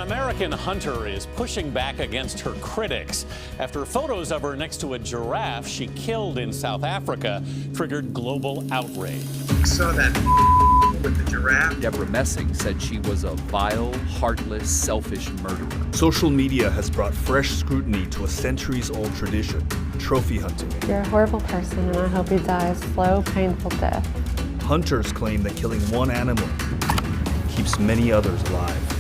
American hunter is pushing back against her critics after photos of her next to a giraffe she killed in South Africa triggered global outrage. Saw that with the giraffe. Deborah Messing said she was a vile, heartless, selfish murderer. Social media has brought fresh scrutiny to a centuries-old tradition, trophy hunting. You're a horrible person, and I hope you die a slow, painful death. Hunters claim that killing one animal keeps many others alive.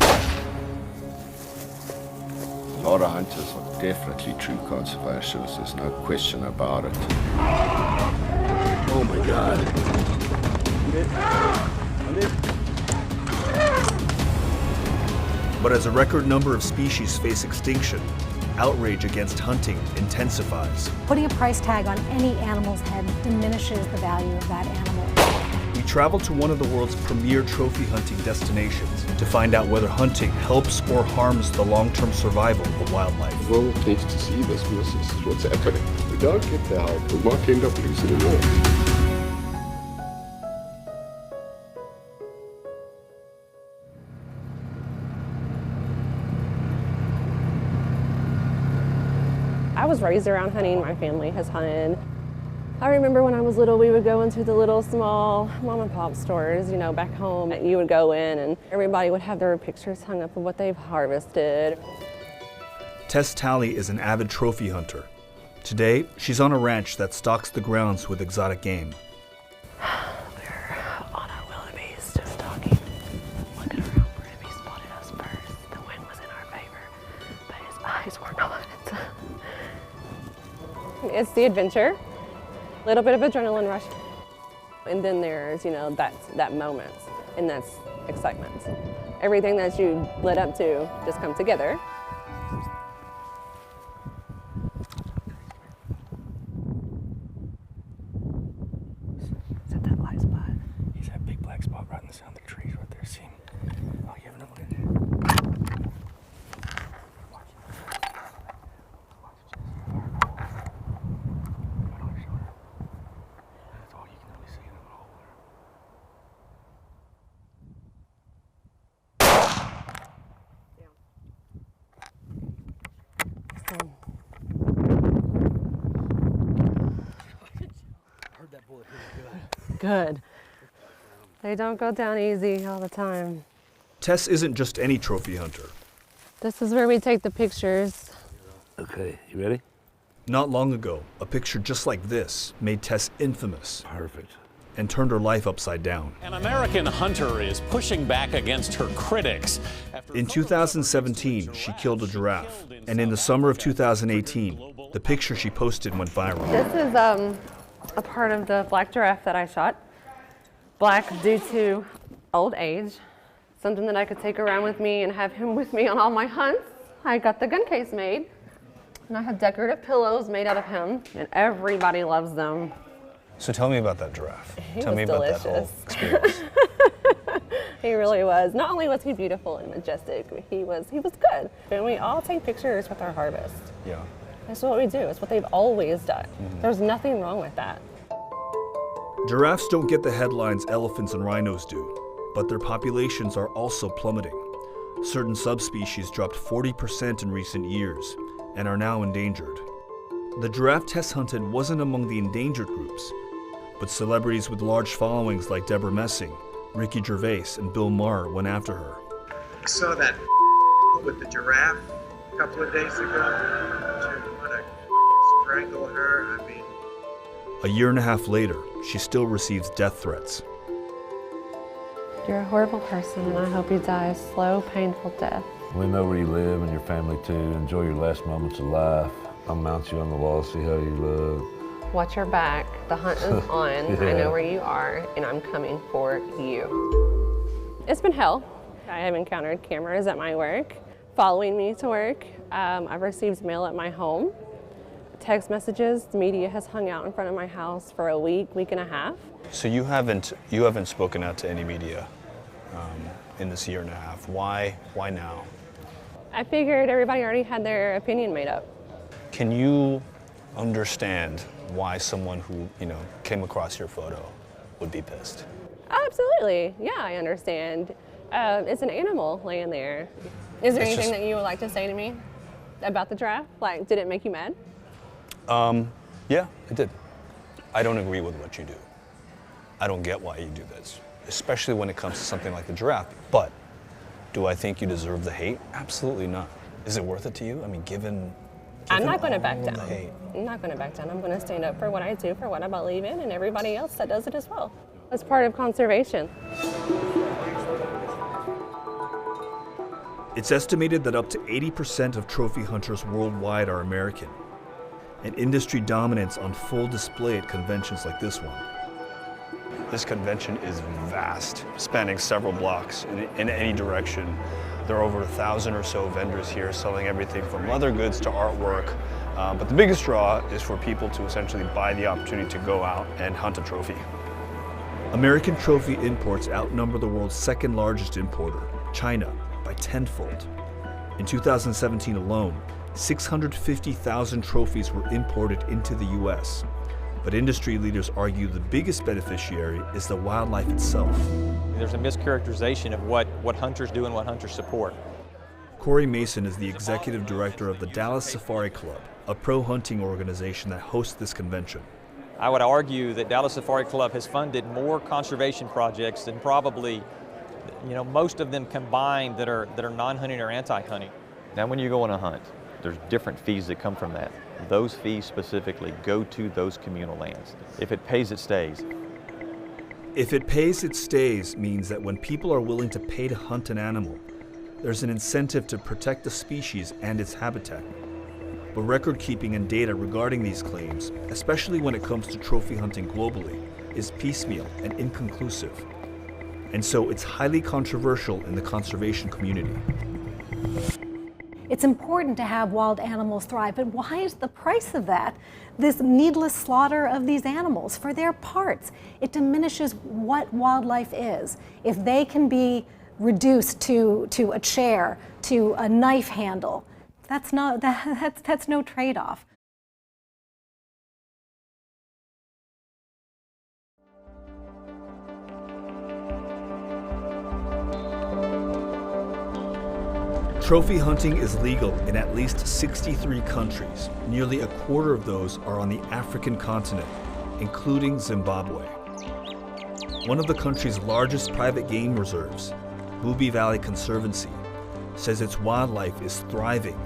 A lot of hunters are definitely true conservationists, there's no question about it. Oh my God. But as a record number of species face extinction, outrage against hunting intensifies. Putting a price tag on any animal's head diminishes the value of that animal. We travel to one of the world's premier trophy hunting destinations to find out whether hunting helps or harms the long-term survival of wildlife. The world needs to see this because this is what's happening. If we don't get the help, we might end up losing it all. I was raised around hunting. My family has hunted. I remember when I was little, we would go into the little small mom and pop stores, you know, back home. You would go in and everybody would have their pictures hung up of what they've harvested. Tess Talley is an avid trophy hunter. Today, she's on a ranch that stocks the grounds with exotic game. We're on a wildebeest stalking, looking around for him. He spotted us first. The wind was in our favor, but his eyes were not. It's the adventure, a little bit of adrenaline rush, and then there's, you know, that moment, and that's excitement. Everything that you led up to just come together. Is that that light spot? He's that big black spot right in the sound of the trees right there. See him? Oh, you have another one? Good. They don't go down easy all the time. Tess isn't just any trophy hunter. This is where we take the pictures. Okay, you ready? Not long ago, a picture just like this made Tess infamous. Perfect. And turned her life upside down. An American hunter is pushing back against her critics. In 2017, she killed a giraffe. And in the summer of 2018, the picture she posted went viral. This is a part of the black giraffe that I shot. Black due to old age. Something that I could take around with me and have him with me on all my hunts. I got the gun case made. And I have decorative pillows made out of him. And everybody loves them. So tell me about that giraffe. Tell me about that whole experience. He really was. Not only was he beautiful and majestic, he was good. And we all take pictures with our harvest. Yeah. That's what we do. It's what they've always done. There's nothing wrong with that. Giraffes don't get the headlines elephants and rhinos do, but their populations are also plummeting. Certain subspecies dropped 40% in recent years and are now endangered. The giraffe Tess hunted wasn't among the endangered groups, but celebrities with large followings like Deborah Messing, Ricky Gervais, and Bill Maher went after her. Saw that with the giraffe a couple of days ago. To want to strangle her, I mean. A year and a half later, she still receives death threats. You're a horrible person, and I hope you die a slow, painful death. We know where you live and your family too. Enjoy your last moments of life. I'll mount you on the wall, see how you look. Watch your back. The hunt is on. Yeah. I know where you are, and I'm coming for you. It's been hell. I have encountered cameras at my work, following me to work. I've received mail at my home, text messages. The media has hung out in front of my house for a week and a half. So you haven't spoken out to any media in this year and a half. Why now? I figured everybody already had their opinion made up. Can you understand why someone who, came across your photo would be pissed? Absolutely, yeah, I understand. It's an animal laying there. Is there It's anything just- that you would like to say to me about the giraffe? Like, did it make you mad? Yeah, it did. I don't agree with what you do. I don't get why you do this, especially when it comes to something like the giraffe. But do I think you deserve the hate? Absolutely not. Is it worth it to you? I mean, given I'm not going to all back of the down. hate. I'm not going to back down. I'm going to stand up for what I do, for what I believe in, and everybody else that does it as well. It's part of conservation. It's estimated that up to 80% of trophy hunters worldwide are American, and industry dominance on full display at conventions like this one. This convention is vast, spanning several blocks in any direction. There are over 1,000 or so vendors here selling everything from leather goods to artwork. But the biggest draw is for people to essentially buy the opportunity to go out and hunt a trophy. American trophy imports outnumber the world's second largest importer, China, by tenfold. In 2017 alone, 650,000 trophies were imported into the US. But industry leaders argue the biggest beneficiary is the wildlife itself. There's a mischaracterization of what hunters do and what hunters support. Corey Mason is the executive director of the Dallas Safari Club, a pro-hunting organization that hosts this convention. I would argue that Dallas Safari Club has funded more conservation projects than probably, most of them combined that are non-hunting or anti-hunting. Now when you go on a hunt, there's different fees that come from that. Those fees specifically go to those communal lands. If it pays, it stays. If it pays, it stays means that when people are willing to pay to hunt an animal, there's an incentive to protect the species and its habitat. But record keeping and data regarding these claims, especially when it comes to trophy hunting globally, is piecemeal and inconclusive. And so it's highly controversial in the conservation community. It's important to have wild animals thrive, but why is the price of that this needless slaughter of these animals for their parts? It diminishes what wildlife is. If they can be reduced to a chair, to a knife handle, that's no trade-off. Trophy hunting is legal in at least 63 countries. Nearly a quarter of those are on the African continent, including Zimbabwe. One of the country's largest private game reserves, Bubi Valley Conservancy, says its wildlife is thriving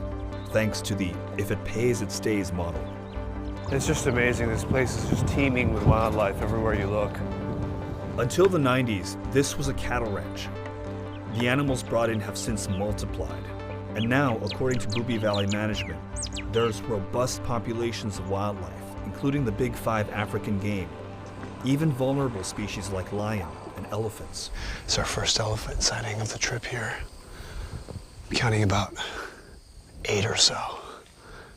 thanks to the if it pays, it stays model. It's just amazing. This place is just teeming with wildlife everywhere you look. Until the 90s, this was a cattle ranch. The animals brought in have since multiplied. And now, according to Bubi Valley Management, there's robust populations of wildlife, including the big five African game, even vulnerable species like lion and elephants. It's our first elephant sighting of the trip here. I'm counting about 8 or so.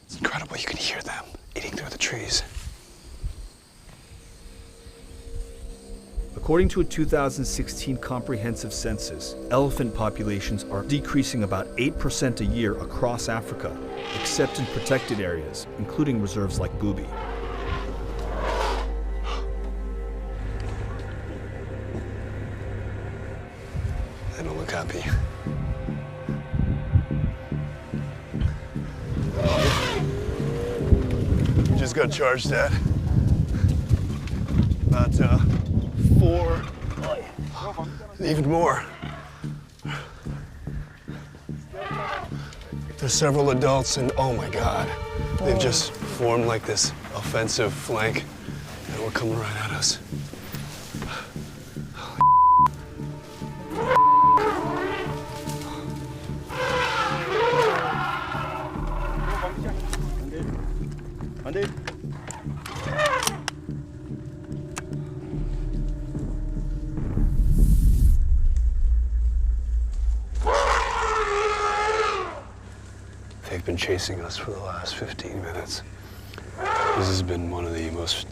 It's incredible, you can hear them eating through the trees. According to a 2016 comprehensive census, elephant populations are decreasing about 8% a year across Africa, except in protected areas, including reserves like Bubi. They don't look happy. Just got charged at about 4, even more. There's several adults and oh my God, they've just formed like this offensive flank and we're coming right at us. They've been chasing us for the last 15 minutes. This has been one of the most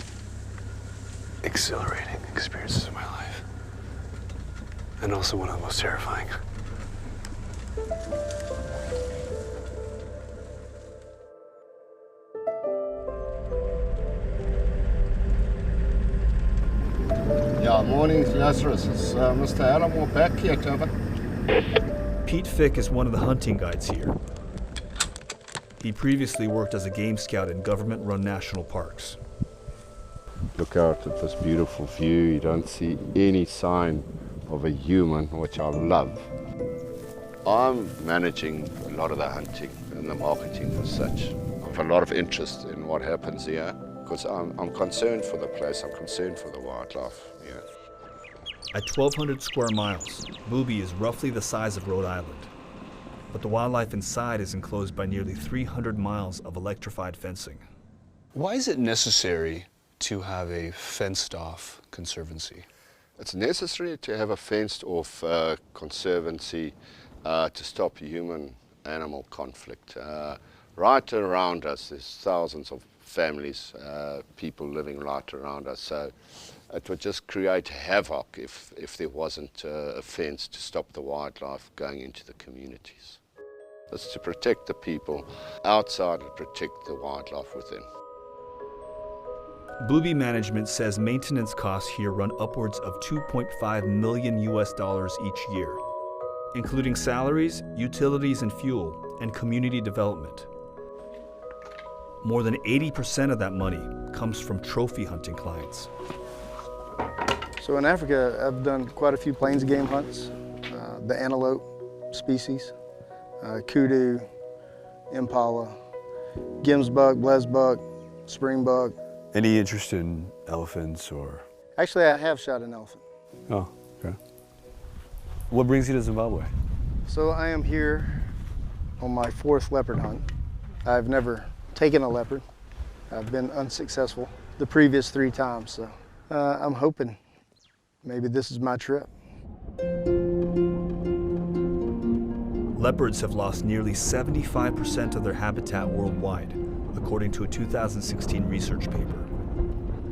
exhilarating experiences of my life. And also one of the most terrifying. Yeah, morning, Lazarus. Is Mr. Animal back yet, over? Pete Fick is one of the hunting guides here. He previously worked as a game scout in government-run national parks. Look out at this beautiful view. You don't see any sign of a human, which I love. I'm managing a lot of the hunting and the marketing as such. I have a lot of interest in what happens here because I'm concerned for the place, I'm concerned for the wildlife here. At 1,200 square miles, Booby is roughly the size of Rhode Island. But the wildlife inside is enclosed by nearly 300 miles of electrified fencing. Why is it necessary to have a fenced-off conservancy? It's necessary to have a fenced-off conservancy to stop human-animal conflict. Right around us, there's thousands of families, people living right around us. So it would just create havoc if there wasn't a fence to stop the wildlife going into the communities. It's to protect the people outside and protect the wildlife within. Booby Management says maintenance costs here run upwards of $2.5 million each year, including salaries, utilities and fuel, and community development. More than 80% of that money comes from trophy hunting clients. So in Africa, I've done quite a few plains game hunts, the antelope species, kudu, impala, gemsbuck, blesbuck, springbuck. Any interest in elephants or? Actually, I have shot an elephant. Oh, okay. What brings you to Zimbabwe? So I am here on my 4th leopard hunt. I've never taken a leopard. I've been unsuccessful the previous 3 times, so I'm hoping maybe this is my trip. Leopards have lost nearly 75% of their habitat worldwide, according to a 2016 research paper.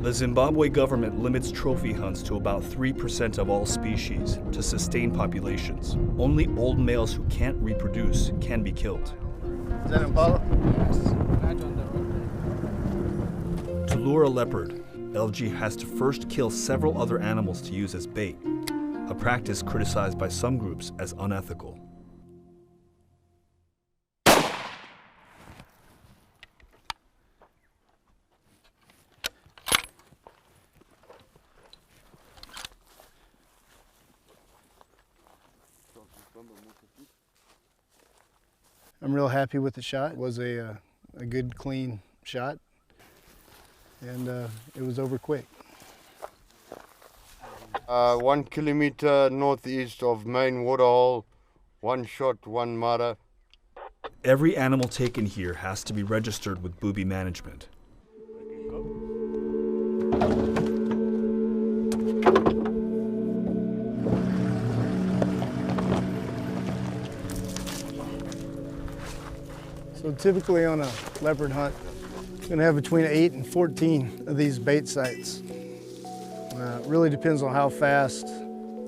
The Zimbabwe government limits trophy hunts to about 3% of all species to sustain populations. Only old males who can't reproduce can be killed. Is that impala? Yes, right on the road. To lure a leopard, LG has to first kill several other animals to use as bait, a practice criticized by some groups as unethical. I'm real happy with the shot. It was a good, clean shot, and it was over quick. 1 kilometer northeast of main waterhole, 1 shot, 1 mother. Every animal taken here has to be registered with Booby Management. So typically on a leopard hunt, you're going to have between 8 and 14 of these bait sites. It really depends on how fast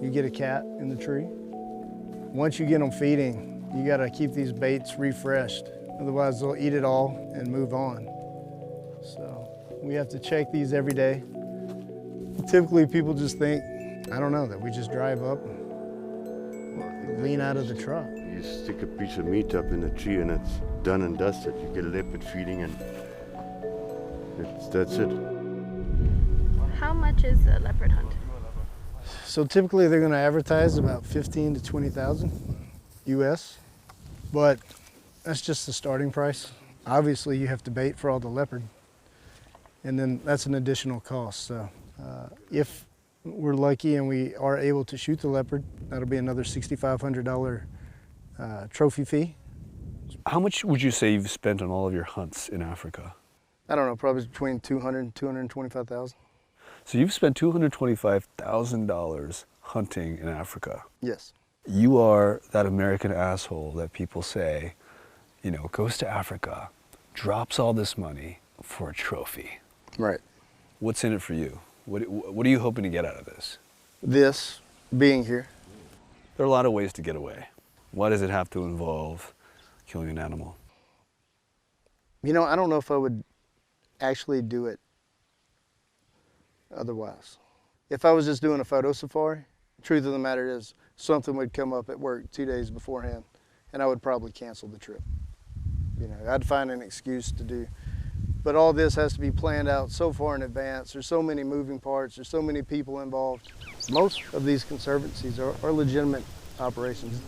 you get a cat in the tree. Once you get them feeding, you got to keep these baits refreshed. Otherwise they'll eat it all and move on. So we have to check these every day. Typically people just think, I don't know, that we just drive up and lean out of the truck. You stick a piece of meat up in the tree and it's done and dusted. You get a leopard feeding and that's it. How much is a leopard hunt? So typically they're going to advertise about 15 to 20,000 US, but that's just the starting price. Obviously you have to bait for all the leopard, and then that's an additional cost. So if we're lucky and we are able to shoot the leopard, that'll be another $6,500 trophy fee. How much would you say you've spent on all of your hunts in Africa? I don't know, probably between 200 and 225,000. So you've spent $225,000 hunting in Africa. Yes. You are that American asshole that people say, you know, goes to Africa, drops all this money for a trophy. Right. What's in it for you? What are you hoping to get out of this? This, being here. There are a lot of ways to get away. Why does it have to involve killing an animal? You know, I don't know if I would actually do it otherwise. If I was just doing a photo safari, the truth of the matter is something would come up at work 2 days beforehand, and I would probably cancel the trip. You know, I'd find an excuse to do. But all this has to be planned out so far in advance. There's so many moving parts. There's so many people involved. Most of these conservancies are legitimate operations.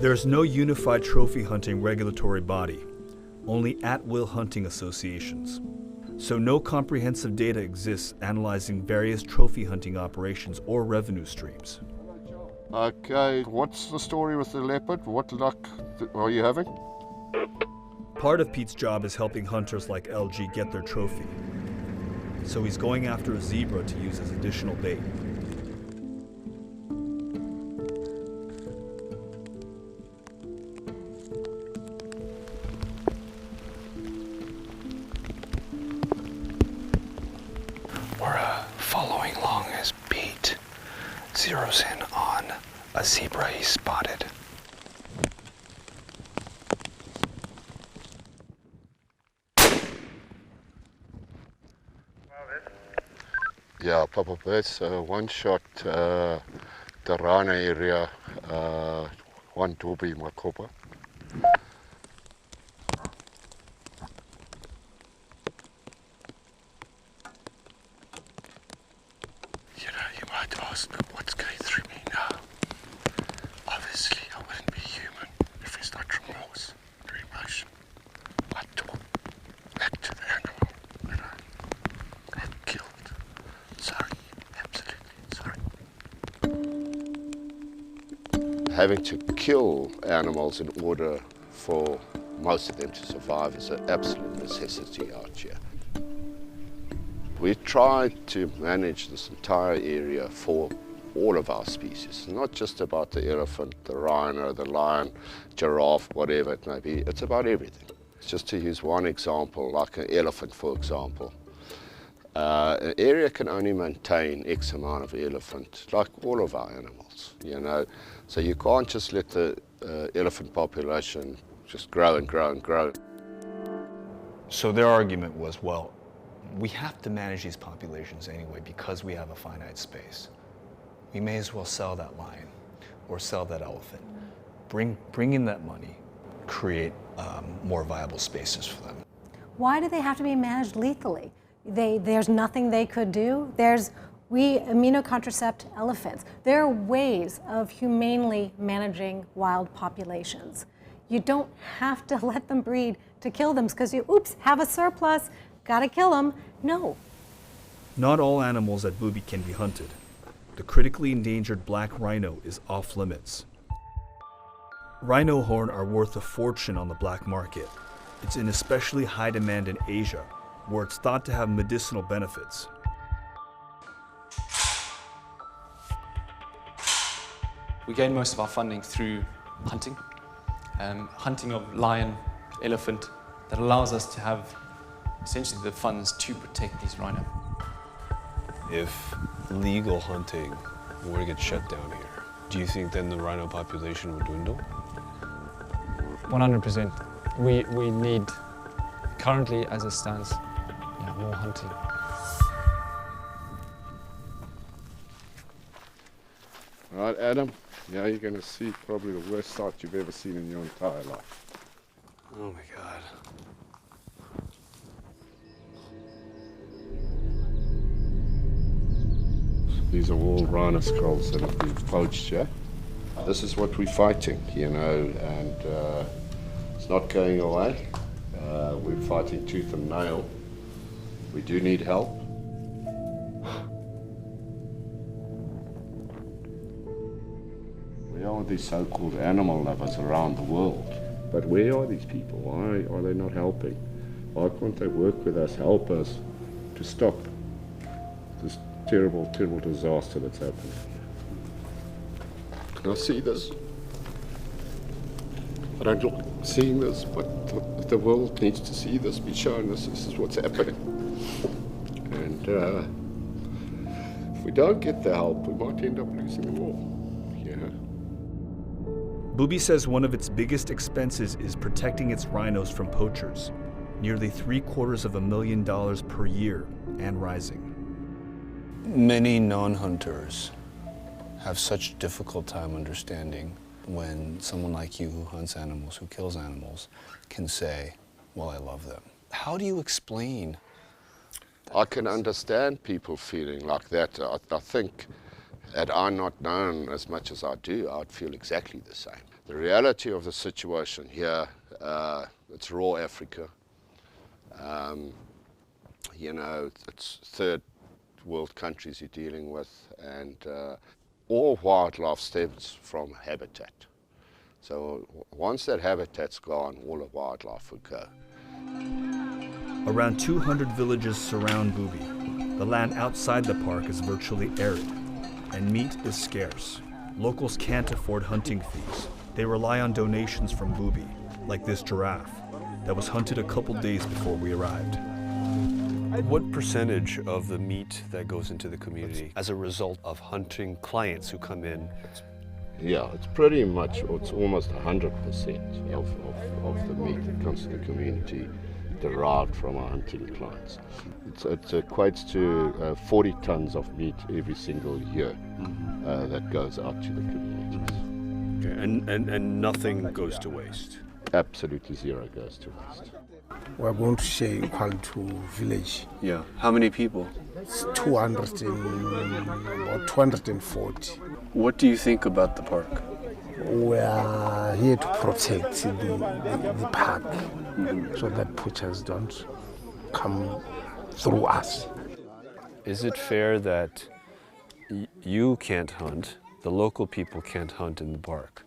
There's no unified trophy hunting regulatory body, only at-will hunting associations. So no comprehensive data exists analyzing various trophy hunting operations or revenue streams. Okay, what's the story with the leopard? What luck are you having? Part of Pete's job is helping hunters like LG get their trophy. So he's going after a zebra to use as additional bait. We're following along as Pete zeroes in on a zebra he spotted. Yeah, Papa Birds, one shot the Rana area, one Dobie Makopa. You know, you might ask what's going through me now. Obviously, I wouldn't be human if it's not remorse or emotion. I talk back to the animal that I've killed. Sorry, absolutely sorry. Having to kill animals in order for most of them to survive is an absolute necessity out here. We tried to manage this entire area for all of our species, not just about the elephant, the rhino, the lion, giraffe, whatever it may be. It's about everything. Just to use one example, like an elephant, for example. An area can only maintain X amount of elephant, like all of our animals, you know. So you can't just let the elephant population just grow and grow and grow. So their argument was, well, we have to manage these populations anyway because we have a finite space. We may as well sell that lion or sell that elephant. Bring in that money, create more viable spaces for them. Why do they have to be managed lethally? There's nothing they could do. We immunocontracept elephants. There are ways of humanely managing wild populations. You don't have to let them breed to kill them because you, have a surplus, gotta kill them. No. Not all animals at Booby can be hunted. The critically endangered black rhino is off limits. Rhino horn are worth a fortune on the black market. It's in especially high demand in Asia, where it's thought to have medicinal benefits. We gain most of our funding through hunting. Hunting of lion, elephant, that allows us to have essentially the funds to protect these rhino. If legal hunting were to get shut down here, do you think then the rhino population would dwindle? 100%. We need, currently as it stands, more hunting. All right, Adam, now you're going to see probably the worst sight you've ever seen in your entire life. Oh my God. These are all rhino skulls that have been poached, yeah? This is what we're fighting, you know, and it's not going away. We're fighting tooth and nail. We do need help. We are these so-called animal lovers around the world. But where are these people? Why are they not helping? Why can't they work with us, help us to stop this terrible, terrible disaster that's happened? Can I see this? I don't like seeing this, but the world needs to see this, be shown this is what's happening. And if we don't get the help, we might end up losing the war. Yeah. Booby says one of its biggest expenses is protecting its rhinos from poachers, nearly $750,000 per year and rising. Many non-hunters have such a difficult time understanding when someone like you who hunts animals, who kills animals, can say, well, I love them. How do you explain? I can understand people feeling like that. I think had I not known as much as I do, I'd feel exactly the same. The reality of the situation here, it's raw Africa. You know, it's third world countries you're dealing with, and all wildlife stems from habitat. So once that habitat's gone, all the wildlife will go. Around 200 villages surround Bubi. The land outside the park is virtually arid, and meat is scarce. Locals can't afford hunting fees. They rely on donations from Bubi, like this giraffe that was hunted a couple days before we arrived. What percentage of the meat that goes into the community as a result of hunting clients who come in? Yeah, it's pretty much, it's almost 100% of the meat that comes to the community derived from our hunting clients. It equates to 40 tons of meat every single year that goes out to the communities. Okay. And nothing goes to waste? Absolutely zero goes to waste. We're going to share Kwaltu village. Yeah. How many people? It's 240. What do you think about the park? We are here to protect the park so that poachers don't come through us. Is it fair that you can't hunt, the local people can't hunt in the park,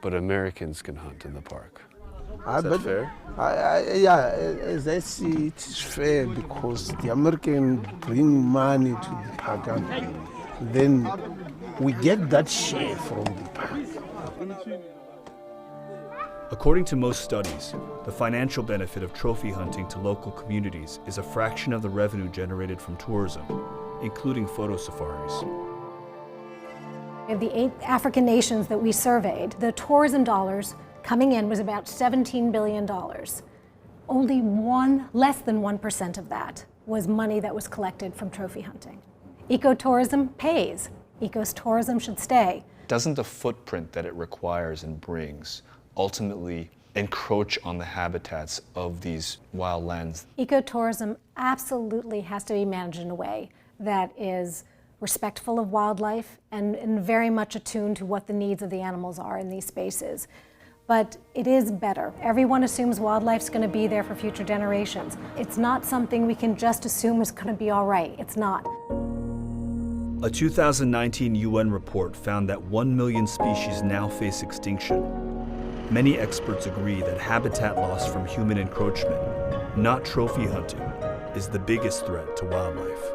but Americans can hunt in the park? Is that fair? Yeah, as I see it is fair because the American bring money to the park and then we get that share from the park. According to most studies, the financial benefit of trophy hunting to local communities is a fraction of the revenue generated from tourism, including photo safaris. In the 8 African nations that we surveyed, the tourism dollars coming in was about $17 billion. Only less than 1% of that was money that was collected from trophy hunting. Ecotourism pays. Ecotourism should stay. Doesn't the footprint that it requires and brings ultimately encroach on the habitats of these wild lands? Ecotourism absolutely has to be managed in a way that is respectful of wildlife and very much attuned to what the needs of the animals are in these spaces. But it is better. Everyone assumes wildlife's going to be there for future generations. It's not something we can just assume is going to be all right. It's not. A 2019 UN report found that 1 million species now face extinction. Many experts agree that habitat loss from human encroachment, not trophy hunting, is the biggest threat to wildlife.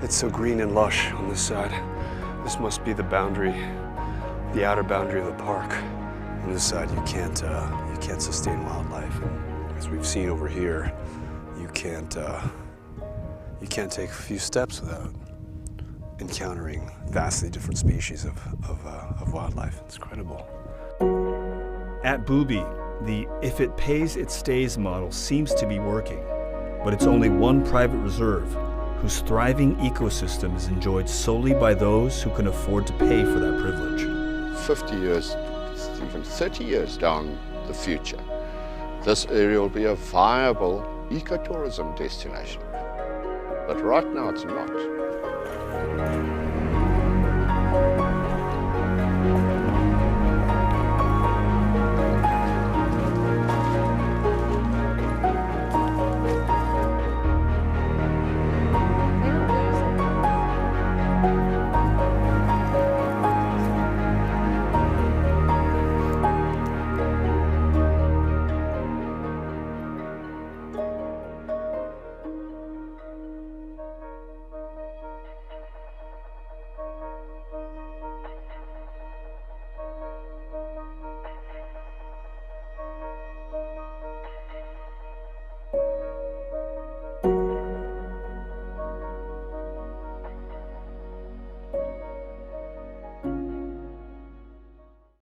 It's so green and lush on this side. This must be the boundary, the outer boundary of the park. On this side, you can't sustain wildlife, and as we've seen over here, you can't take a few steps without encountering vastly different species of wildlife. It's incredible. At Bubi, the "if it pays, it stays" model seems to be working, but it's only one private reserve whose thriving ecosystem is enjoyed solely by those who can afford to pay for that privilege. 50 years, even 30 years down the future, this area will be a viable ecotourism destination. But right now it's not.